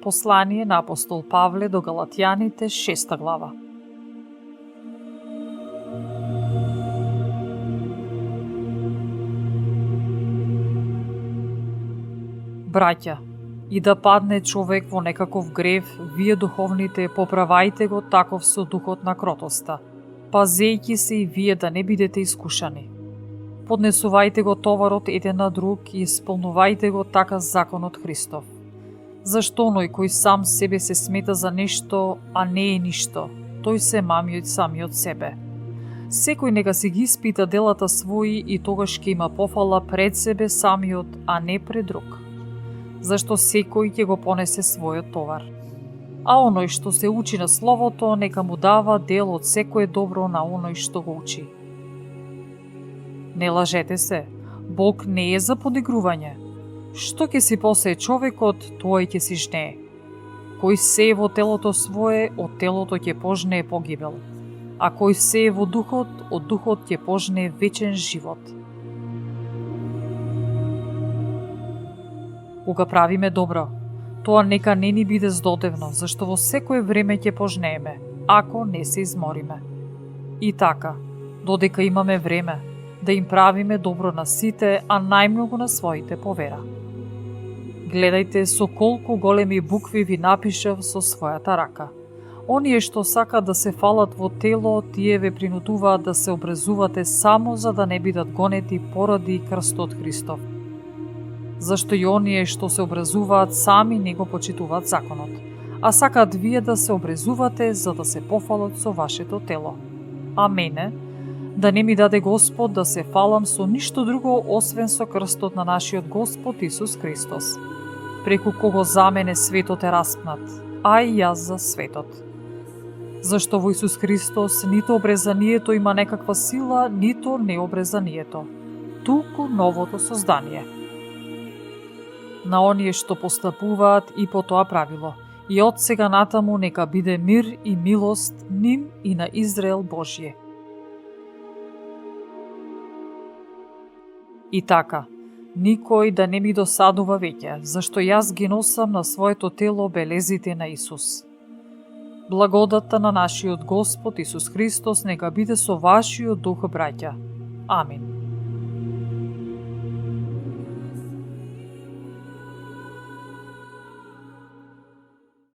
Послание на апостол Павле до Галатјаните, 6 глава. Браќа, и да падне човек во некаков грев, вие духовните поправајте го таков со духот на кротоста, пазејќи се и вие да не бидете искушани. Поднесувајте го товарот еден на друг и исполнувајте го така законот Христов. Зашто оној кој сам себе се смета за нешто, а не е ништо, тој се мами од самиот себе. Секој нека си ги испита делата своји и тогаш ќе има пофала пред себе самиот, а не пред друг. Зашто секој ќе го понесе својот товар. А оној што се учи на Словото, нека му дава дел од секое добро на оној што го учи. Не лажете се, Бог не е за подигрување. Што ќе си посее човекот, тој ќе си жнее. Кој сее во телото свое, од телото ќе пожнее погибел. А кој сее во духот, од духот ќе пожнее вечен живот. Кога правиме добро, тоа нека не ни биде здодевно, зашто во секое време ќе пожнееме, ако не се измориме. И така, додека имаме време, да им правиме добро на сите, а најмногу на своите по вера. Гледајте со колку големи букви ви напишав со својата рака. Оние што сакат да се фалат во тело, тие ве принудуваат да се обрезувате само за да не бидат гонети поради крстот Христов. Зашто и оние што се обрезуваат сами не го почитуваат законот, а сакаат вие да се обрезувате за да се пофалат со вашето тело. А мене, да не ми даде Господ да се фалам со ништо друго освен со крстот на нашиот Господ Исус Христос, преку кого за мене светот е распнат, а и јас за светот. Зашто во Исус Христос нито обрезанието има некаква сила, нито необрезанието, туку новото создание. На оние што постапуваат и по тоа правило, и од сега натаму нека биде мир и милост ним и на Израел Божје. И така, никој да не ми досадува веќе, зашто јас ги носам на своето тело белезите на Исус. Благодата на нашиот Господ Исус Христос нека биде со вашиот дух, браќа. Амин.